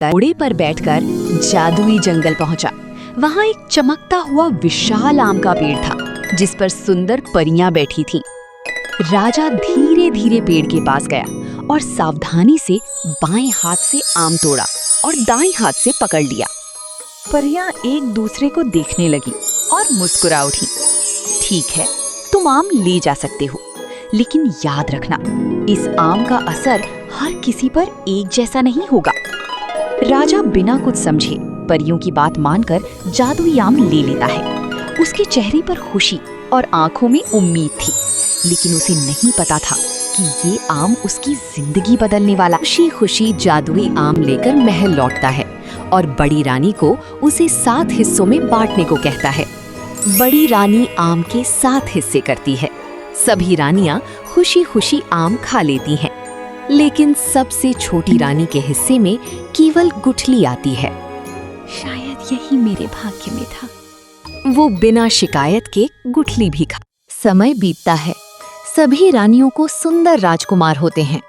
घोड़े पर बैठकर जादुई जंगल पहुंचा। वहां एक चमकता हुआ विशाल आम का पेड़ था जिस पर सुंदर परियां बैठी थीं। राजा धीरे धीरे पेड़ के पास गया और सावधानी से बाएं हाथ से आम तोड़ा और दाएं हाथ से पकड़ लिया। परियां एक दूसरे को देखने लगी और मुस्कुरा उठी। ठीक है, तुम आम ले जा सकते हो, लेकिन याद रखना, इस आम का असर हर किसी पर एक जैसा नहीं होगा। राजा बिना कुछ समझे परियों की बात मानकर जादुई आम ले लेता है। उसके चेहरे पर खुशी और आंखों में उम्मीद थी, लेकिन उसे नहीं पता था कि ये आम उसकी जिंदगी बदलने वाला। खुशी खुशी जादुई आम लेकर महल लौटता है और बड़ी रानी को उसे 7 हिस्सों में बांटने को कहता है। बड़ी रानी आम के 7 हिस्से करती है। सभी रानियां खुशी खुशी आम खा लेती हैं, लेकिन सबसे छोटी रानी के हिस्से में केवल गुठली आती है। शायद यही मेरे भाग्य में था। वो बिना शिकायत के गुठली भी खा। समय बीतता है, सभी रानियों को सुंदर राजकुमार होते हैं,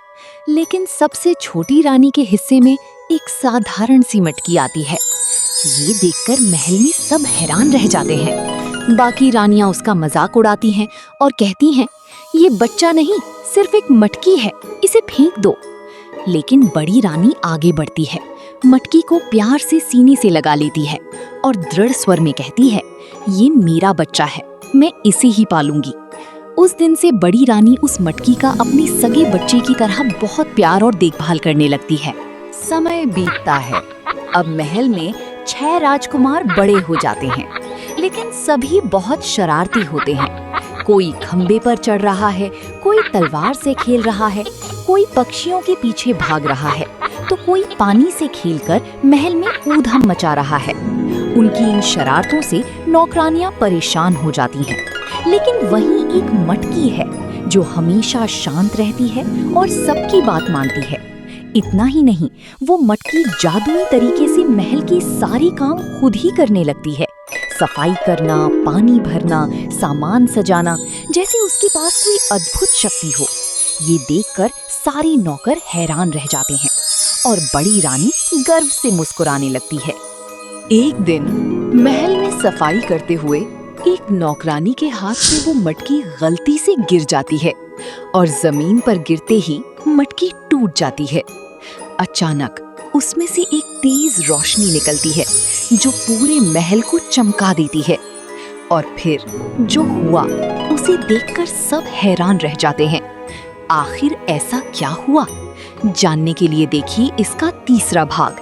लेकिन सबसे छोटी रानी के हिस्से में एक साधारण सी मटकी आती है। ये देखकर महल में सब हैरान रह जाते हैं। बाकी रानियां उसका मजाक उड़ाती हैं और कहती हैं, ये बच्चा नहीं, सिर्फ एक मटकी है, इसे फेंक दो। लेकिन बड़ी रानी आगे बढ़ती है, मटकी को प्यार से सीने से लगा लेती है और दृढ़ स्वर में कहती है, ये मेरा बच्चा है, मैं इसे ही पालूंगी। उस दिन से बड़ी रानी उस मटकी का अपने सगे बच्चे की तरह बहुत प्यार और देखभाल करने लगती है। समय बीतता है। अब महल में 6 राजकुमार बड़े हो जाते हैं, लेकिन सभी बहुत शरारती होते हैं। कोई खंबे पर चढ़ रहा है, कोई तलवार से खेल रहा है, कोई पक्षियों के पीछे भाग रहा है, तो कोई पानी से खेलकर महल में ऊधम मचा रहा है। उनकी इन शरारतों से नौकरानियां परेशान हो जाती हैं, लेकिन वहीं एक मटकी है जो हमेशा शांत रहती है और सबकी बात मानती है। इतना ही नहीं, वो मटकी जादुई तरीके से महल के सारे काम खुद ही करने लगती है। सफाई करना, पानी भरना, सामान सजाना, जैसे उसके पास कोई अद्भुत शक्ति हो। ये देखकर सारे नौकर हैरान रह जाते हैं और बड़ी रानी गर्व से मुस्कुराने लगती है। एक दिन महल में सफाई करते हुए एक नौकरानी के हाथ से वो मटकी गलती से गिर जाती है और जमीन पर गिरते ही मटकी टूट जाती है। अचानक उसमें से एक तेज रोशनी निकलती है जो पूरे महल को चमका देती है। और फिर जो हुआ उसे देखकर सब हैरान रह जाते हैं। आखिर ऐसा क्या हुआ? जानने के लिए देखिए इसका तीसरा भाग।